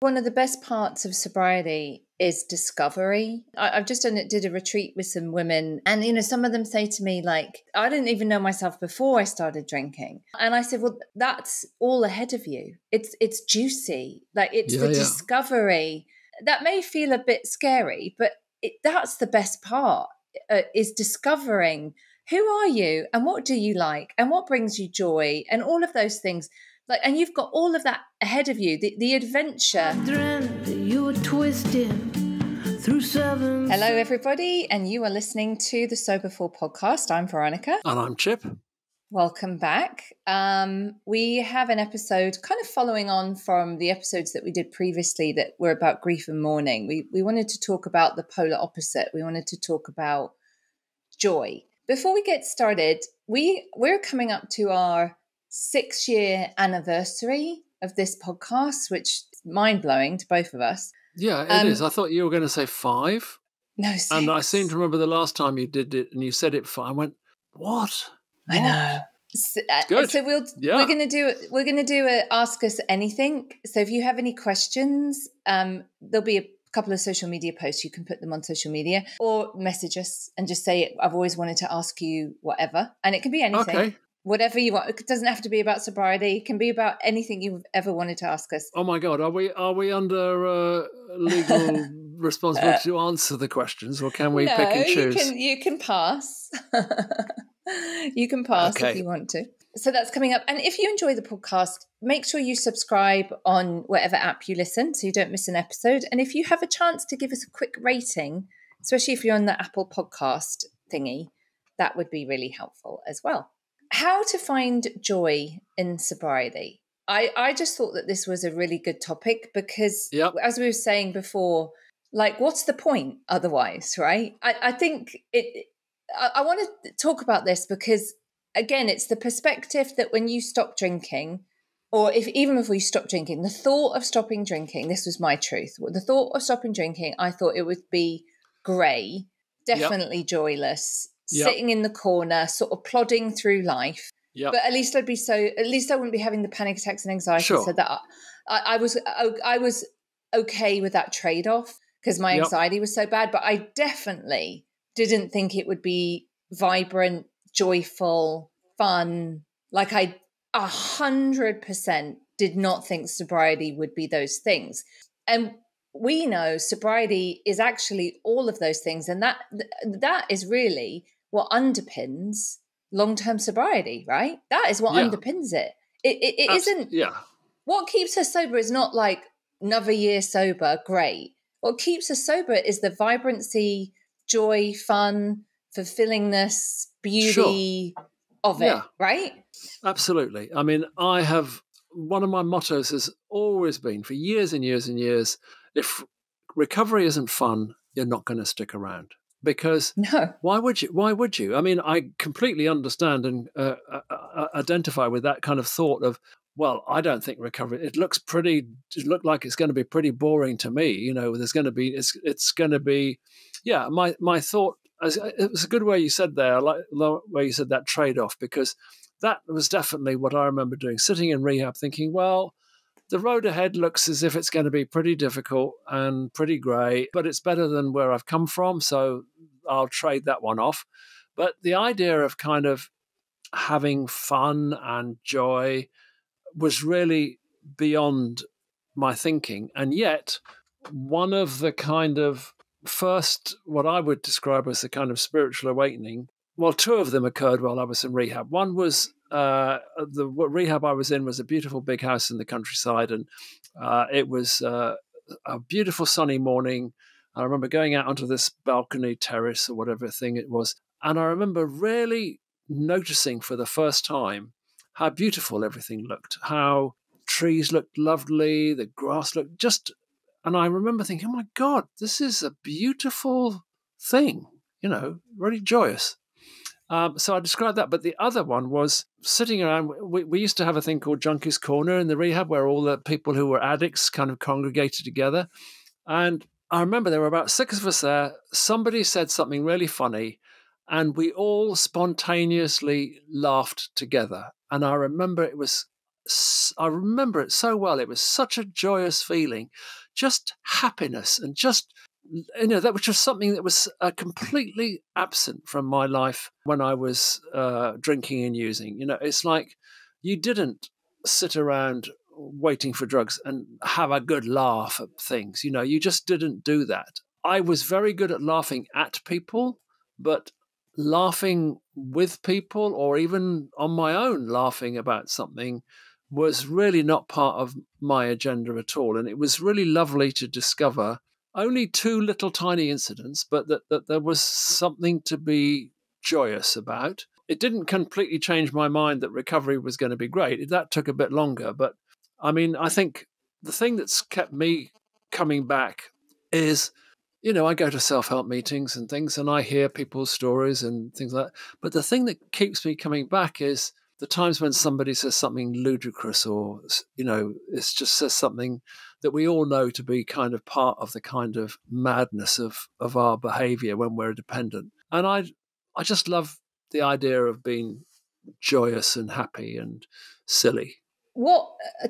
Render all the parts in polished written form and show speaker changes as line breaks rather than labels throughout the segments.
one of the best parts of sobriety is discovery. I've just did a retreat with some women, and some of them say to me, like, I didn't even know myself before I started drinking. And I said, well, that's all ahead of you. It's juicy. Like, it's the discovery that may feel a bit scary, but that's the best part, is discovering who are you and what do you like and what brings you joy and all of those things. Like, and you've got all of that ahead of you, the adventure. You were twisted through seven. Hello, everybody, and you are listening to the Soberful podcast. I'm Veronica.
And I'm Chip.
Welcome back. We have an episode kind of following on from the episodes that we did previously that were about grief and mourning. We wanted to talk about the polar opposite. We wanted to talk about joy. Before we get started, we're coming up to our 6-year anniversary of this podcast, which is mind-blowing to both of us.
Yeah, it is. I thought you were going to say 5.
No, 6.
And I seem to remember the last time you did it and you said it 5. I went, what?
I know.
Good.
So we're going to do a Ask Us Anything. So if you have any questions, there'll be a couple of social media posts. You can put them on social media or message us and just say, I've always wanted to ask you whatever. And it can be anything. Okay. Whatever you want. It doesn't have to be about sobriety. It can be about anything you've ever wanted to ask us.
Oh my God. Are we under legal responsibility to answer the questions, or can we pick and choose?
You can pass. You can pass if you want to. So that's coming up. And if you enjoy the podcast, make sure you subscribe on whatever app you listen so you don't miss an episode. And if you have a chance to give us a quick rating, especially if you're on the Apple podcast thingy, that would be really helpful as well. How to find joy in sobriety. I just thought that this was a really good topic because, as we were saying before, like, what's the point otherwise, right? I think I want to talk about this because, again, it's the perspective that when you stop drinking, or even if we stop drinking, the thought of stopping drinking, this was my truth. The thought of stopping drinking, I thought it would be grey, definitely joyless, sitting in the corner, sort of plodding through life. But at least I wouldn't be having the panic attacks and anxiety. Sure. So that I was okay with that trade-off because my anxiety was so bad. But I definitely didn't think it would be vibrant, joyful, fun. Like, I 100% did not think sobriety would be those things. And we know sobriety is actually all of those things. And that is really what underpins long-term sobriety, right? That is what underpins it. It isn't. Yeah. What keeps us sober is not like another year sober, great. What keeps us sober is the vibrancy, joy, fun, fulfillingness, beauty of it, right?
Absolutely. I mean, one of my mottos has always been for years and years and years, if recovery isn't fun, you're not going to stick around. Because why would you? I mean, I completely understand and identify with that kind of thought of, well, I don't think recovery, it looked like it's going to be pretty boring to me. There's going to be, it's going to be, my thought, it was a good way you said there, I like the way you said that trade-off, because that was definitely what I remember doing, sitting in rehab thinking, well, the road ahead looks as if it's going to be pretty difficult and pretty grey, but it's better than where I've come from, so I'll trade that one off. But the idea of kind of having fun and joy was really beyond my thinking. And yet, one of the kind of first, what I would describe as the kind of spiritual awakening, well, 2 of them occurred while I was in rehab. One was the rehab I was in was a beautiful big house in the countryside, and it was a beautiful sunny morning. I remember going out onto this balcony terrace or whatever thing it was, and I remember really noticing for the first time how beautiful everything looked, how trees looked lovely, the grass looked and I remember thinking, oh my God, this is a beautiful thing, really joyous. So I described that. But the other one was sitting around. We used to have a thing called Junkies Corner in the rehab where all the people who were addicts kind of congregated together. And I remember there were about 6 of us there. Somebody said something really funny and we all spontaneously laughed together. And I remember it was I remember it so well. It was such a joyous feeling, just happiness, and just, that which was something that was completely absent from my life when I was drinking and using. It's like you didn't sit around waiting for drugs and have a good laugh at things. You just didn't do that. I was very good at laughing at people, but laughing with people, or even on my own laughing about something, was really not part of my agenda at all. And it was really lovely to discover only 2 little tiny incidents, but that there was something to be joyous about. It didn't completely change my mind that recovery was going to be great. That took a bit longer. But I think the thing that's kept me coming back is, I go to self-help meetings and things, and I hear people's stories and things like that. But the thing that keeps me coming back is the times when somebody says something ludicrous, or, it just says something that we all know to be kind of part of the kind of madness of our behaviour when we're dependent. And I just love the idea of being joyous and happy and silly.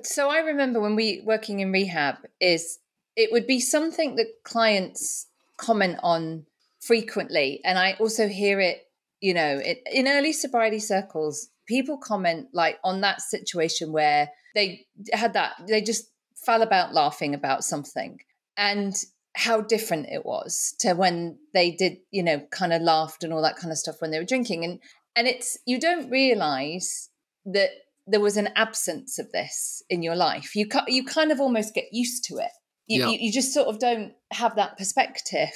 So I remember when we working in rehab, is it would be something that clients comment on frequently. And I also hear it, in early sobriety circles, people comment like on that situation where they just fell about laughing about something, and how different it was to when they did, kind of laughed and all that kind of stuff when they were drinking. And it's, you don't realize that there was an absence of this in your life. You kind of almost get used to it. You just sort of don't have that perspective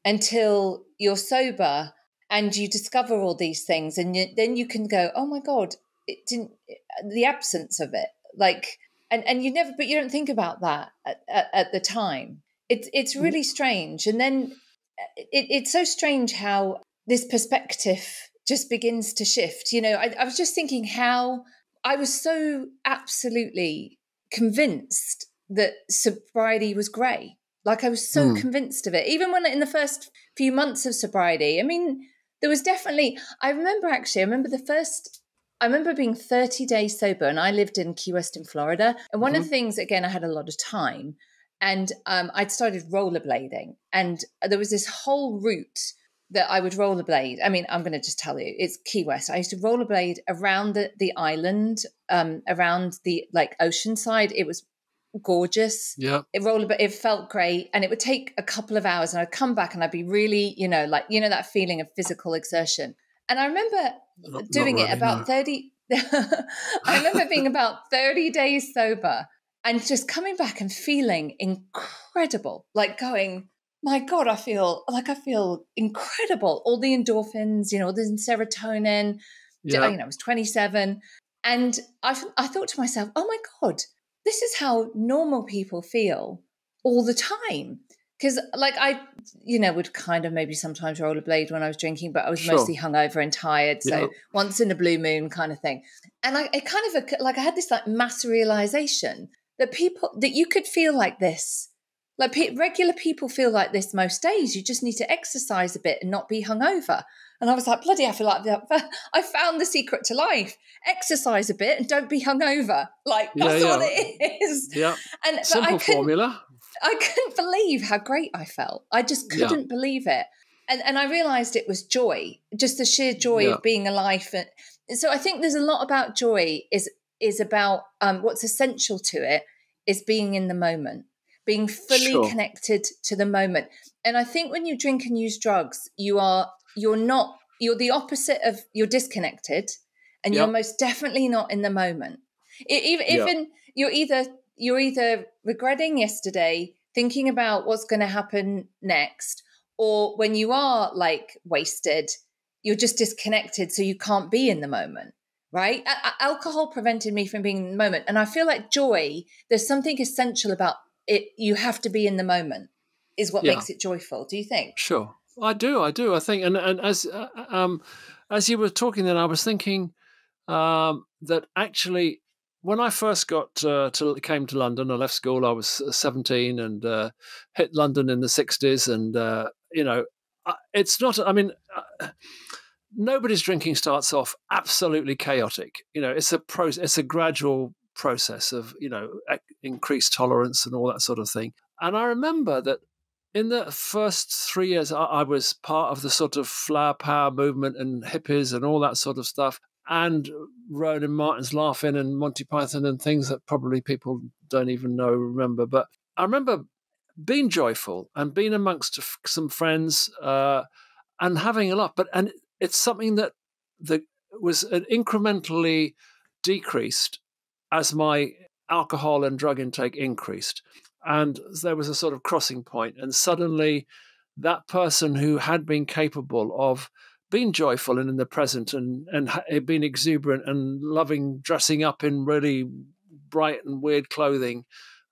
until you're sober and you discover all these things, and then you can go, oh my God, the absence of it. Like, and you don't think about that at the time. It's really strange. And then it's so strange how this perspective just begins to shift. I was just thinking how I was so absolutely convinced that sobriety was great. Like, I was so convinced of it. Even when in the first few months of sobriety, there was definitely, I remember being 30 days sober, and I lived in Key West in Florida. And one of the things, again, I had a lot of time, and I'd started rollerblading, and there was this whole route that I would rollerblade. I'm going to just tell you, it's Key West. I used to rollerblade around the island, around the ocean side. It was gorgeous.
Yeah.
It felt great, and it would take a couple of hours, and I'd come back and I'd be really, that feeling of physical exertion. And I remember doing it about 30. I remember being about 30 days sober and just coming back and feeling incredible, like going, my God, I feel incredible. All the endorphins, all the serotonin. Yeah. I was 27, and I thought to myself, oh my God, this is how normal people feel all the time. Because I, would kind of maybe sometimes rollerblade when I was drinking, but I was mostly hungover and tired. So once in a blue moon kind of thing. And I kind of I had this mass realization that you could feel like this. Like regular people feel like this most days. You just need to exercise a bit and not be hungover. And I was like, bloody, I feel like I found the secret to life. Exercise a bit and don't be hungover. That's all it is.
Yeah. Simple formula.
I couldn't believe how great I felt. I just couldn't believe it. And I realized it was joy, just the sheer joy of being alive. And so I think there's a lot about joy is about what's essential to it is being in the moment, being fully connected to the moment. And I think when you drink and use drugs, you're the opposite of, you're disconnected, and you're most definitely not in the moment. Even you're either regretting yesterday, thinking about what's going to happen next, or when you are wasted, you're just disconnected, so you can't be in the moment, right? Alcohol prevented me from being in the moment. And I feel like joy, there's something essential about it. You have to be in the moment is what makes it joyful. Do you think?
Sure. I do. I think, and as you were talking, then I was thinking that actually, when I first came to London, I left school. I was 17 and hit London in the 60s, and it's not. Nobody's drinking starts off absolutely chaotic. It's a gradual process of, increased tolerance and all that sort of thing. And I remember that in the first 3 years, I was part of the sort of flower power movement and hippies and all that sort of stuff, and Rowan Martin's Laughing and Monty Python and things that probably people don't even remember. But I remember being joyful and being amongst some friends and having a lot. And it's something that was incrementally decreased as my alcohol and drug intake increased. And there was a sort of crossing point. And suddenly that person who had been capable of being joyful and in the present and being exuberant and loving dressing up in really bright and weird clothing,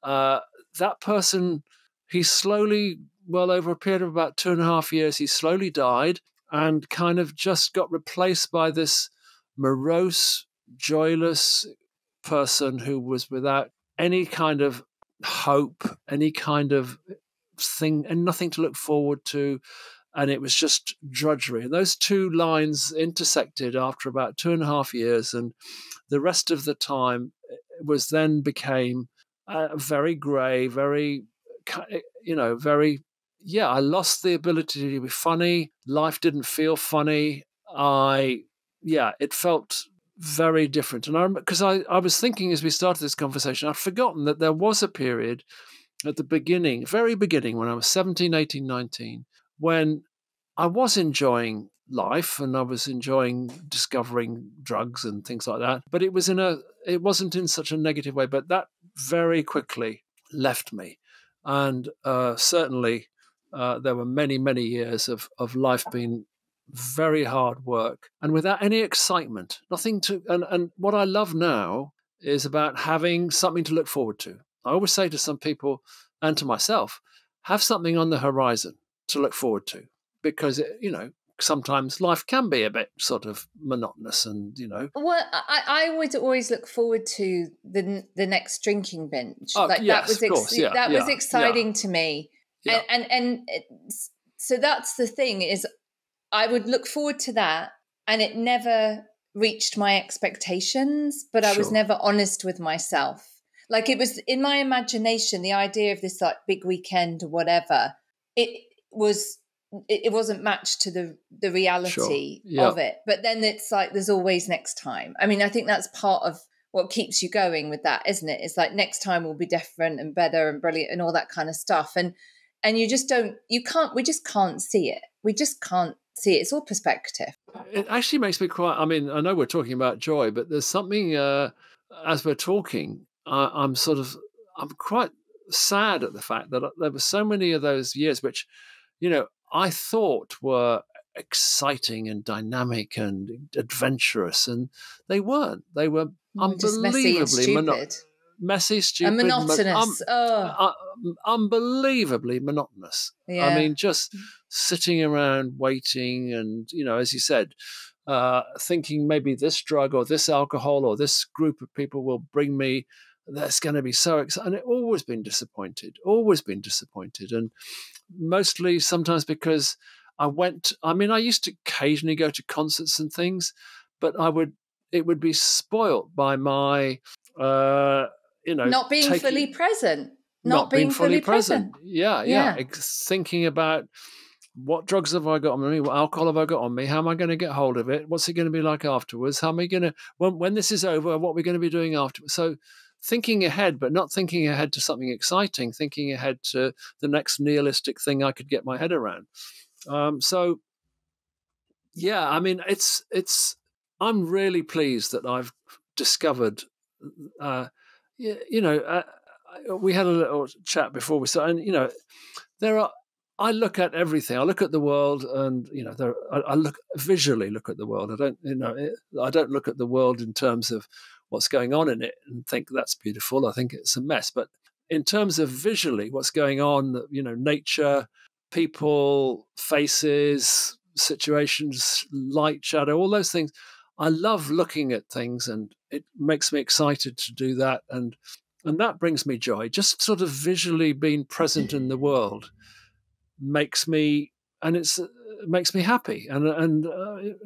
that person, he slowly, over a period of about 2.5 years, he slowly died and kind of just got replaced by this morose, joyless person who was without any kind of hope, any kind of thing, and nothing to look forward to. And it was just drudgery. And those two lines intersected after about 2.5 years. And the rest of the time became very grey, very, I lost the ability to be funny. Life didn't feel funny. It felt very different. And because I was thinking as we started this conversation, I'd forgotten that there was a period at the beginning, very beginning, when I was 17, 18, 19, when I was enjoying life and I was enjoying discovering drugs and things like that. But it wasn't in such a negative way. But that very quickly left me. And certainly there were many, many years of life being very hard work and without any excitement, nothing to. And what I love now is about having something to look forward to. I always say to some people and to myself, have something on the horizon to look forward to, because sometimes life can be a bit sort of monotonous and.
Well, I would always look forward to the next drinking binge.
Yes,
that was exciting to me.
Yeah.
And so that's the thing, is I would look forward to that, and it never reached my expectations, but I was never honest with myself. Like, it was in my imagination, the idea of this like big weekend or whatever, it wasn't matched to the reality of it. But then it's like, there's always next time. I mean, I think that's part of what keeps you going with that, isn't it? It's like, next time will be different and better and brilliant and all that kind of stuff. And we just can't see it. We just can't see it. It's all perspective.
It actually makes me quite, I mean, I know we're talking about joy, but there's something, as we're talking, I'm quite sad at the fact that there were so many of those years which, I thought were exciting and dynamic and adventurous, and they weren't. They were unbelievably messy, stupid,
and monotonous.
Unbelievably monotonous.
Yeah.
I mean, just sitting around waiting and, as you said, thinking maybe this drug or this alcohol or this group of people will bring me, that's going to be so exciting. And I've always been disappointed. And mostly sometimes because I used to occasionally go to concerts and things, but it would be spoilt by my,
not being fully present.
Not being fully present. Yeah. Thinking about, what drugs have I got on me? What alcohol have I got on me? How am I going to get hold of it? What's it going to be like afterwards? How am I going to, when this is over, what are we going to be doing afterwards? So thinking ahead, but not thinking ahead to something exciting, thinking ahead to the next nihilistic thing I could get my head around. I mean, I'm really pleased that I've discovered, we had a little chat before we started, and, I look at everything. I look at the world, and I look at the world. I don't look at the world in terms of what's going on in it and think that's beautiful. I think it's a mess. But in terms of visually, what's going on, nature, people, faces, situations, light, shadow, all those things. I love looking at things, and it makes me excited to do that, and that brings me joy. Just sort of visually being present in the world makes me happy, and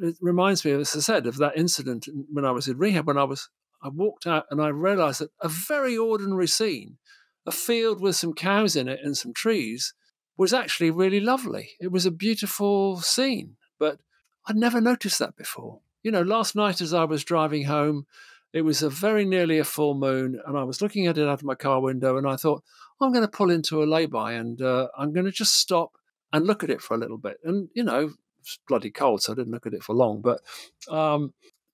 it reminds me, as I said, of that incident when I was in rehab, when I was I walked out and I realized that a very ordinary scene, a field with some cows in it and some trees, was actually really lovely. It was a beautiful scene, but I'd never noticed that before. Last night as I was driving home, it was very nearly a full moon, and I was looking at it out of my car window, and I thought, I'm going to pull into a lay-by, and I'm going to just stop and look at it for a little bit. And, it's bloody cold, so I didn't look at it for long, but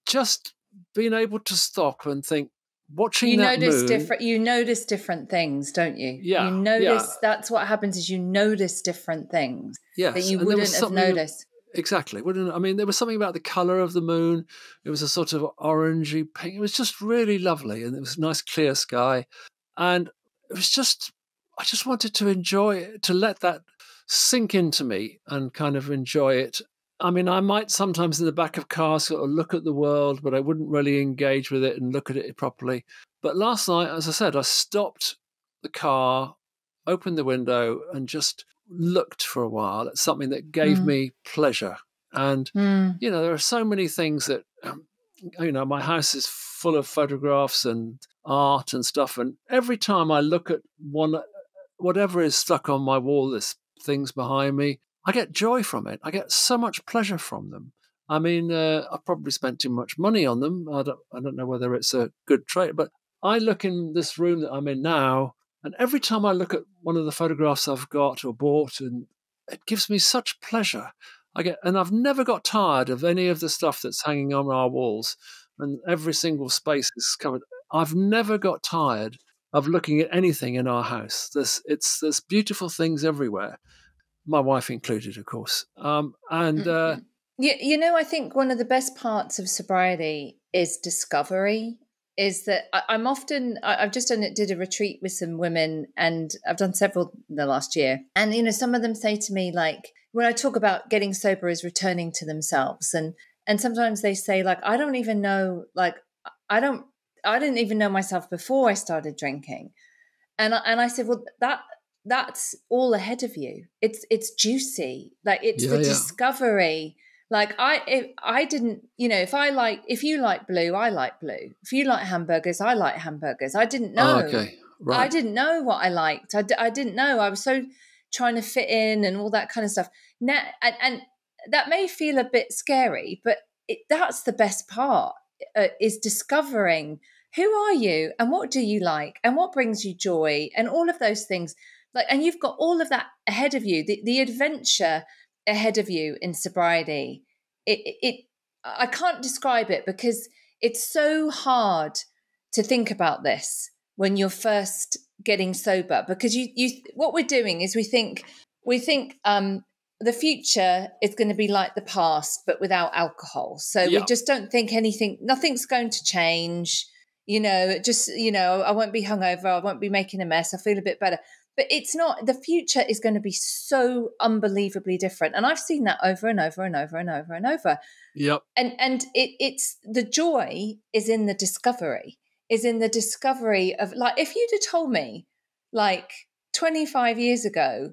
just being able to stop and think, watching that moon.
You notice different things, don't you?
Yeah.
You notice, that's what happens, is you notice different things that you wouldn't have noticed.
Exactly. There was something about the colour of the moon. It was a sort of orangey pink. It was just really lovely, and it was a nice clear sky. And it was just, I just wanted to enjoy it, to let that sink into me and kind of enjoy it. I might sometimes in the back of cars sort of look at the world, but I wouldn't really engage with it and look at it properly. But last night, as I said, I stopped the car, opened the window, and just looked for a while at something that gave me pleasure. And, there are so many things that, my house is full of photographs and art and stuff. And every time I look at whatever is stuck on my wall, there's things behind me, I get joy from it. I get so much pleasure from them. I've probably spent too much money on them. I don't know whether it's a good trait, but I look in this room that I'm in now, and every time I look at one of the photographs I've got or bought, and it gives me such pleasure. And I've never got tired of any of the stuff that's hanging on our walls, and every single space is covered. I've never got tired of looking at anything in our house. There's beautiful things everywhere. My wife included, of course. I
think one of the best parts of sobriety is discovery. Is that I've just did a retreat with some women, and I've done several in the last year. And, some of them say to me, like, when I talk about getting sober is returning to themselves. And sometimes they say, like, I don't even know, like, I didn't even know myself before I started drinking. And I said, well, that's all ahead of you. It's juicy. Like, it's discovery. Like, I didn't, if you like blue, I like blue. If you like hamburgers, I like hamburgers. I didn't know.
Oh, okay. Right.
I didn't know what I liked. I didn't know. I was so trying to fit in and all that kind of stuff. Now, and that may feel a bit scary, but that's the best part, is discovering who are you and what do you like and what brings you joy and all of those things. Like, and you've got all of that ahead of you, the adventure ahead of you in sobriety. I can't describe it, because it's so hard to think about this when you're first getting sober, because what we're doing is we think the future is going to be like the past, but without alcohol. So we just don't think nothing's going to change. I won't be hungover. I won't be making a mess. I feel a bit better. But it's not. The future is going to be so unbelievably different, and I've seen that over and over and over and over and over.
Yep.
And it's the joy is in the discovery. Of, like, if you'd have told me, like, 25 years ago,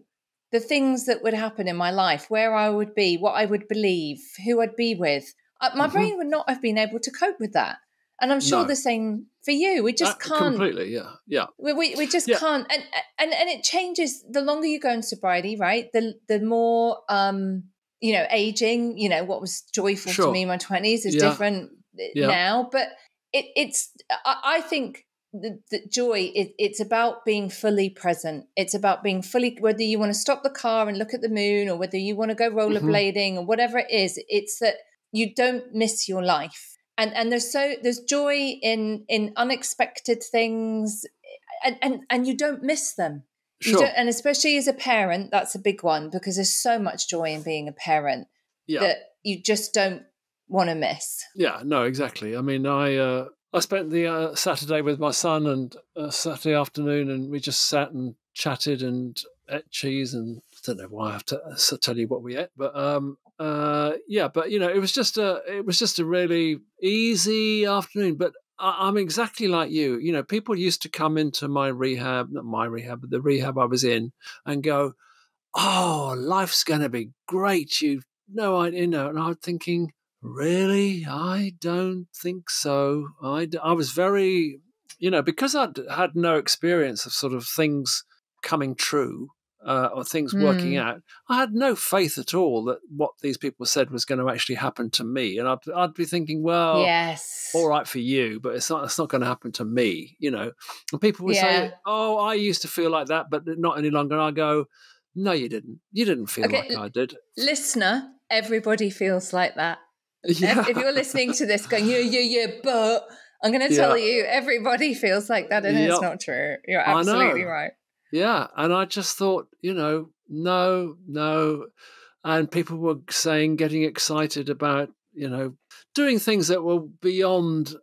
the things that would happen in my life, where I would be, what I would believe, who I'd be with, my brain would not have been able to cope with that. And I'm sure the same for you. We just can't.
Completely, yeah.
We just can't. And it changes the longer you go in sobriety, right? The more, aging, what was joyful to me in my 20s is different now. But I think the joy, it's about being fully present. It's about being fully, whether you want to stop the car and look at the moon, or whether you want to go rollerblading or whatever it is, it's that you don't miss your life. And there's joy in unexpected things, and you don't miss them.
Sure.
And especially as a parent, that's a big one, because there's so much joy in being a parent that you just don't want to miss.
Yeah, no, exactly. I spent the Saturday with my son, and Saturday afternoon, and we just sat and chatted and ate cheese, and I don't know why I have to tell you what we ate, but it was just a really easy afternoon. But I'm exactly like you. People used to come into my rehab, not my rehab, but the rehab I was in, and go, "Oh, life's going to be great. You've no idea." And I'm thinking, really, I don't think so. I was very, because I'd had no experience of sort of things coming true or things working out, I had no faith at all that what these people said was going to actually happen to me. And I'd be thinking, well,
yes,
all right for you, but it's not going to happen to me, And people would say, oh, I used to feel like that, but not any longer. And I go, no, you didn't. You didn't feel like I did.
Listener, everybody feels like that.
Yeah.
If you're listening to this going, yeah, but I'm going to tell you, everybody feels like that, and it's not true. You're absolutely right.
Yeah. And I just thought, no. And people were getting excited about, doing things that were beyond,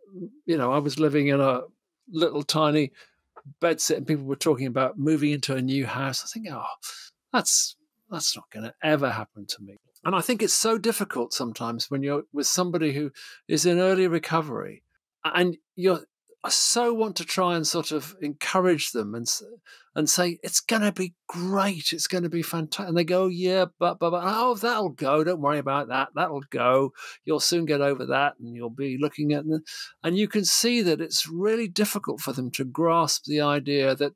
I was living in a little tiny bedsit and people were talking about moving into a new house. I think, that's not going to ever happen to me. And I think it's so difficult sometimes when you're with somebody who is in early recovery and I so want to try and sort of encourage them and say, it's going to be great. It's going to be fantastic. And they go, yeah, but, oh, that'll go. Don't worry about that. That'll go. You'll soon get over that. And you'll be looking at them. And you can see that it's really difficult for them to grasp the idea that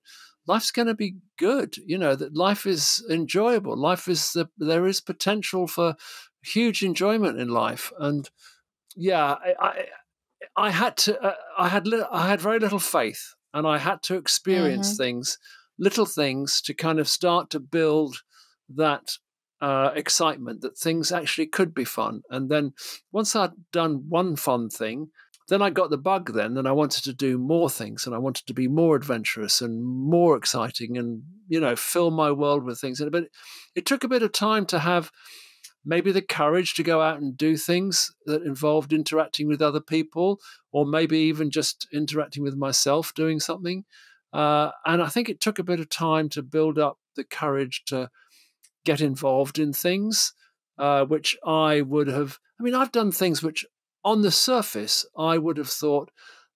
life's going to be good, that life is enjoyable. There is potential for huge enjoyment in life. And yeah, I had very little faith, and I had to experience little things to kind of start to build that excitement that things actually could be fun. And then once I'd done one fun thing, then I got the bug then I wanted to do more things, and I wanted to be more adventurous and more exciting and, fill my world with things. But it took a bit of time to have maybe the courage to go out and do things that involved interacting with other people, or maybe even just interacting with myself, doing something. And I think it took a bit of time to build up the courage to get involved in things, which I've done things which on the surface, I would have thought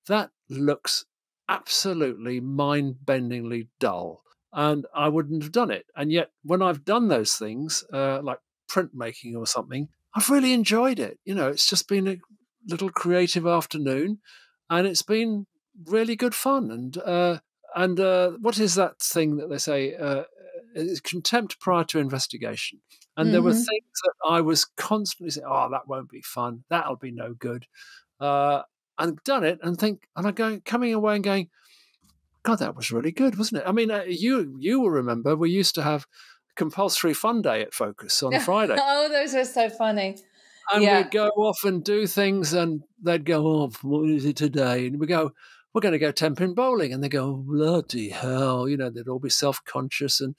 that looks absolutely mind-bendingly dull, and I wouldn't have done it. And yet, when I've done those things, like printmaking or something, I've really enjoyed it. It's just been a little creative afternoon, and it's been really good fun. And what is that thing that they say? It's contempt prior to investigation. And there were things that I was constantly saying, oh, that won't be fun. That'll be no good. And done it and coming away and going, God, that was really good, wasn't it? I mean, you will remember we used to have compulsory fun day at Focus on a Friday.
Oh, those were so funny.
And we'd go off and do things, and they'd go, oh, what is it today? And we go, we're going to go 10-pin bowling. And they go, bloody hell, they'd all be self-conscious. And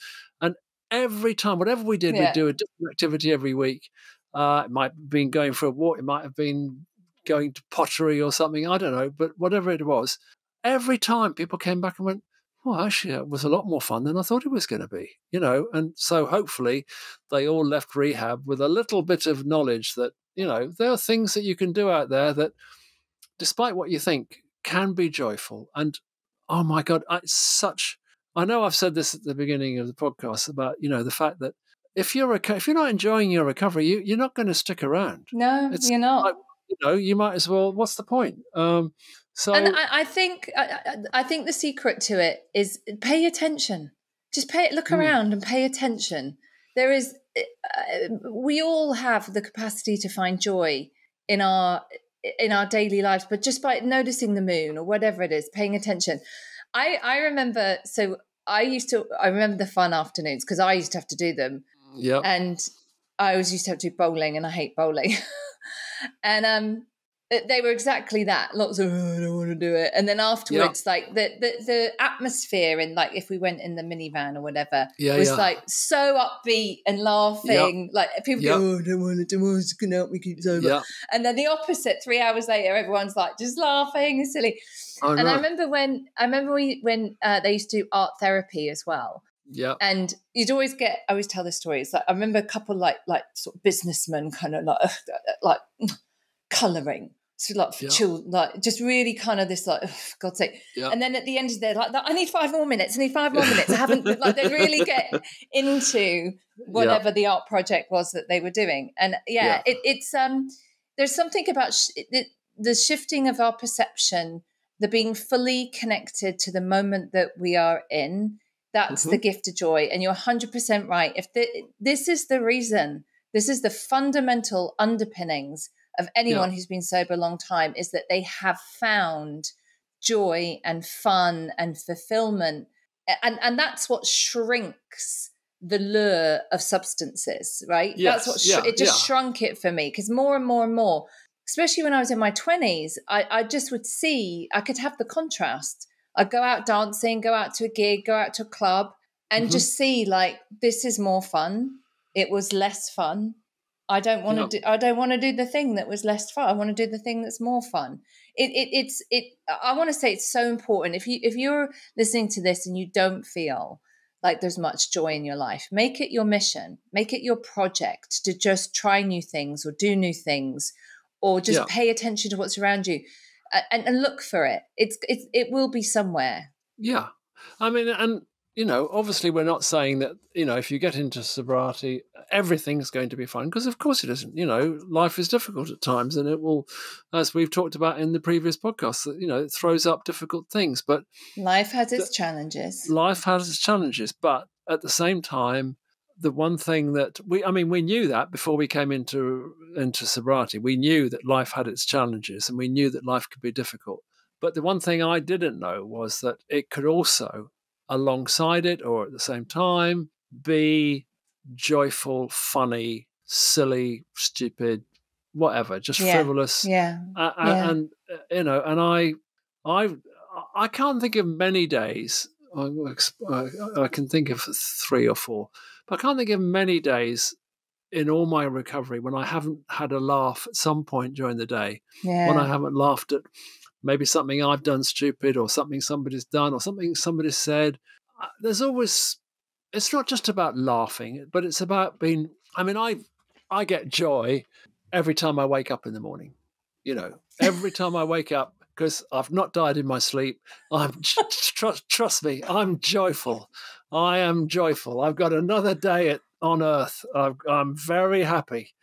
every time, whatever we did, we'd do a different activity every week. It might have been going for a walk. It might have been going to pottery or something. I don't know. But whatever it was, every time people came back and went, well, actually, it was a lot more fun than I thought it was going to be, And so hopefully they all left rehab with a little bit of knowledge that, there are things that you can do out there that, despite what you think, can be joyful. And, oh, my God, I know I've said this at the beginning of the podcast about, the fact that if you're not enjoying your recovery, you're not going to stick around.
No, you're not.
Like, you might as well. What's the point?
And I think the secret to it is pay attention. Just look around and pay attention. We all have the capacity to find joy in our daily lives, but just by noticing the moon or whatever it is, paying attention. I remember. So I remember the fun afternoons because I used to have to do them.
Yeah.
And I always used to have to do bowling, and I hate bowling. And they were exactly that. Lots of, I don't want to do it. And then afterwards, like the atmosphere in, like, if we went in the minivan or whatever, was like so upbeat and laughing. Like people go, oh, I don't want to do it. It's going to help me keep sober. Yeah. And then the opposite, 3 hours later, everyone's like just laughing and silly. Oh, and no. I remember when they used to do art therapy as well.
Yeah.
And you'd always I always tell this story. It's like, I remember a couple like sort of businessmen kind of like colouring. So like for children, like just really kind of this, like, oh, for God's sake. Yeah. And then at the end of the day, like, I need 5 more minutes. I haven't, like, they really get into whatever the art project was that they were doing. And it's there's something about the shifting of our perception, the being fully connected to the moment that we are in. That's the gift of joy. And you're 100% right. If this is the reason, this is the fundamental underpinnings of anyone who's been sober a long time, is that they have found joy and fun and fulfillment. And that's what shrinks the lure of substances, right?
Yes,
That's what it just shrunk it for me, because more and more and more, especially when I was in my 20s, I just would see, I could have the contrast. I'd go out dancing, go out to a gig, go out to a club, and just see, like, this is more fun. It was less fun. I don't want to do. I don't want to do the thing that was less fun. I want to do the thing that's more fun. I want to say it's so important. If you're listening to this and you don't feel like there's much joy in your life, make it your mission, make it your project to just try new things or do new things, or just pay attention to what's around you, and look for it. It will be somewhere.
Yeah, I mean, and obviously we're not saying that, if you get into sobriety, everything's going to be fine, because of course it isn't. Life is difficult at times, and it will, as we've talked about in the previous podcast, it throws up difficult things. But
life has its challenges.
Life has its challenges, but at the same time, the one thing that we knew that before we came into sobriety. We knew that life had its challenges, and we knew that life could be difficult. But the one thing I didn't know was that it could also, alongside it or at the same time, be joyful, funny, silly, stupid, whatever, just frivolous. And I can't think of many days. I can think of 3 or 4, but I can't think of many days in all my recovery when I haven't had a laugh at some point during the day, when I haven't laughed at maybe something I've done stupid, or something somebody's done, or something somebody said. There's always, it's not just about laughing, but it's about being, I get joy every time I wake up in the morning. Every time I wake up, because I've not died in my sleep. Trust me, I'm joyful. I am joyful. I've got another day on earth. I'm very happy.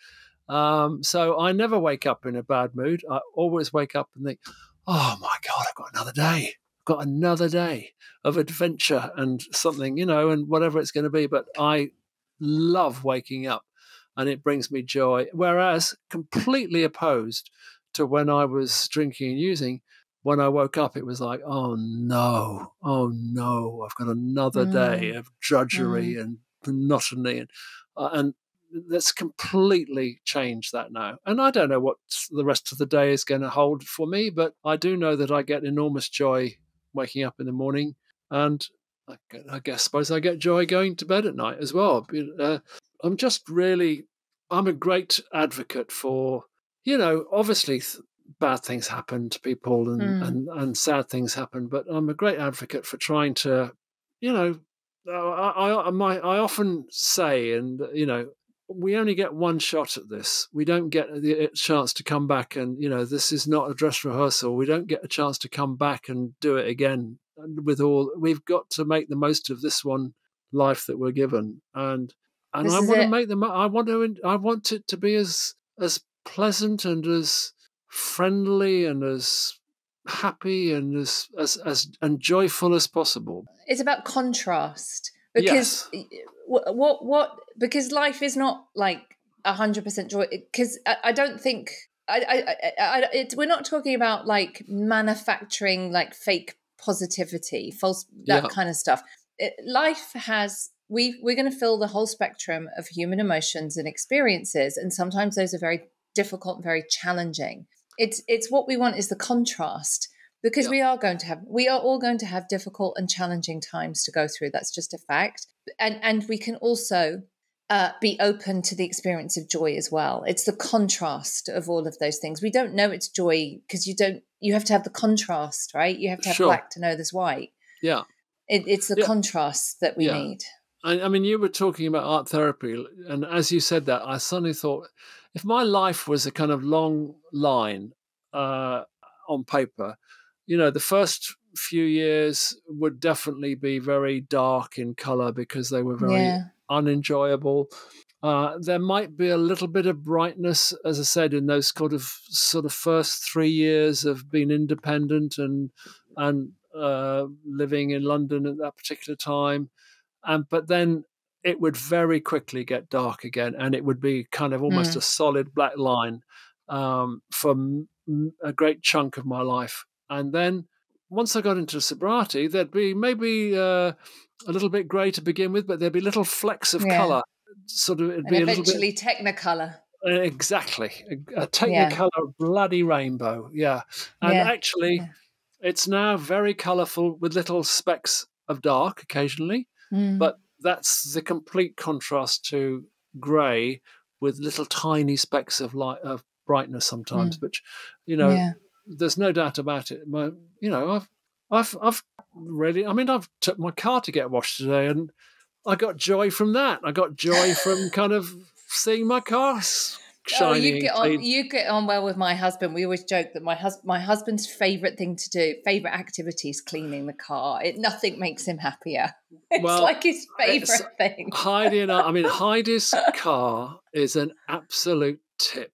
So I never wake up in a bad mood. I always wake up and think, oh my God, I've got another day. I've got another day of adventure and something, and whatever it's going to be. But I love waking up, and it brings me joy. Whereas completely opposed to when I was drinking and using, when I woke up, it was like, oh no, I've got another day of drudgery and monotony. And that's completely changed that now. And I don't know what the rest of the day is going to hold for me, but I do know that I get enormous joy waking up in the morning, and I suppose I get joy going to bed at night as well. I'm a great advocate for, obviously bad things happen to people and sad things happen, but I'm a great advocate for trying to, I often say, and, we only get one shot at this. We don't get the chance to come back and, this is not a dress rehearsal. We don't get a chance to come back and do it again. We've got to make the most of this one life that we're given. And I want to make them. I want it to be as pleasant and as friendly and as happy and as and joyful as possible.
It's about contrast, because because life is not like 100% joy. Because I don't think we're not talking about like manufacturing like fake positivity, false kind of stuff. Life has. We're going to fill the whole spectrum of human emotions and experiences, and sometimes those are very difficult and very challenging. It's what we want is the contrast, because we are all going to have difficult and challenging times to go through. That's just a fact. And we can also be open to the experience of joy as well. It's the contrast of all of those things. We don't know it's joy because you have to have the contrast, right? You have to have black to know there's white.
Yeah.
It's the contrast that we need.
I mean, you were talking about art therapy, and as you said that, I suddenly thought, if my life was a kind of long line on paper, the first few years would definitely be very dark in color because they were very unenjoyable. There might be a little bit of brightness, as I said, in those sort of first 3 years of being independent and living in London at that particular time. But then it would very quickly get dark again, and it would be kind of almost a solid black line for a great chunk of my life. And then once I got into sobriety, there'd be maybe a little bit grey to begin with, but there'd be little flecks of colour. Sort of, it'd be
eventually
a little bit
Technicolor.
Exactly, a Technicolor bloody rainbow. Yeah, and actually, it's now very colourful with little specks of dark occasionally, but that's the complete contrast to grey with little tiny specks of light, of brightness sometimes. Which, there's no doubt about it. I've really, I've took my car to get washed today, and I got joy from that. I got joy from kind of seeing my car shining.
You get on well with my husband. We always joke that my husband's favourite thing to do, favourite activity is cleaning the car. Nothing makes him happier. It's like his favourite thing.
Heidi and Heidi's car is an absolute tip.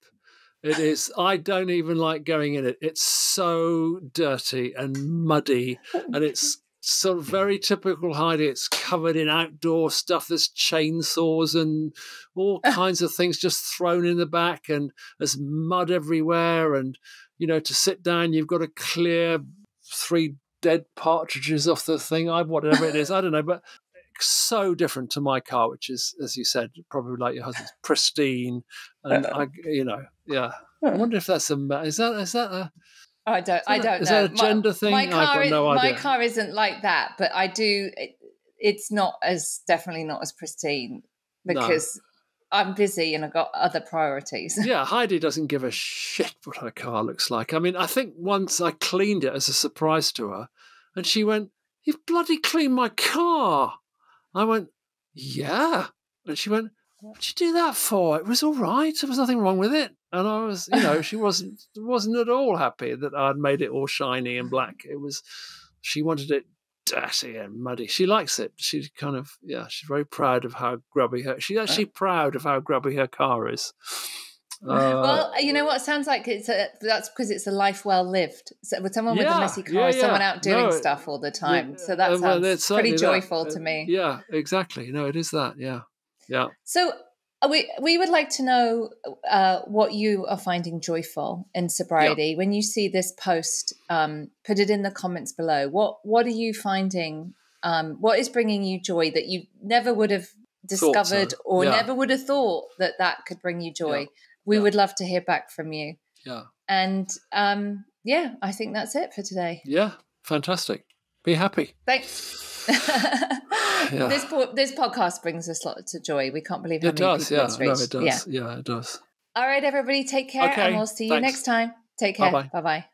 It is. I don't even like going in it. It's so dirty and muddy, and it's sort of very typical Heidi. It's covered in outdoor stuff. There's chainsaws and all kinds of things just thrown in the back, and there's mud everywhere. And, to sit down, you've got to clear 3 dead partridges off the thing, whatever it is. I don't know, but so different to my car, which is, as you said, probably like your husband's, pristine. And I wonder if that's is that a
I don't know.
Is that a gender thing?
My car,
I've got no idea.
My car isn't like that, but I do. It's definitely not as pristine because I'm busy and I've got other priorities.
Yeah, Heidi doesn't give a shit what her car looks like. I think once I cleaned it as a surprise to her, and she went, "You've bloody cleaned my car." I went, "Yeah," and she went, "What'd you do that for? It was all right. There was nothing wrong with it." And I was, she wasn't at all happy that I'd made it all shiny and black. She wanted it dirty and muddy. She likes it. She's kind of, she's very proud of how grubby she's actually proud of how grubby her car is.
Well, you know what? It sounds like that's because it's a life well lived. So with someone with a messy car, someone out doing stuff all the time. So that sounds pretty joyful to me.
Yeah, exactly. No, it is that. Yeah. Yeah.
So we would like to know what you are finding joyful in sobriety. When you see this post, put it in the comments below. What are you finding? What is bringing you joy that you never would have discovered or never would have thought that could bring you joy? Yeah. We would love to hear back from you.
Yeah.
And I think that's it for today.
Yeah. Fantastic. Be happy.
Thanks. This podcast brings us lots of joy. We can't believe how many people it's reached.
It does. Yeah, it does.
All right, everybody, take care, and we'll see you next time. Take care. Bye-bye.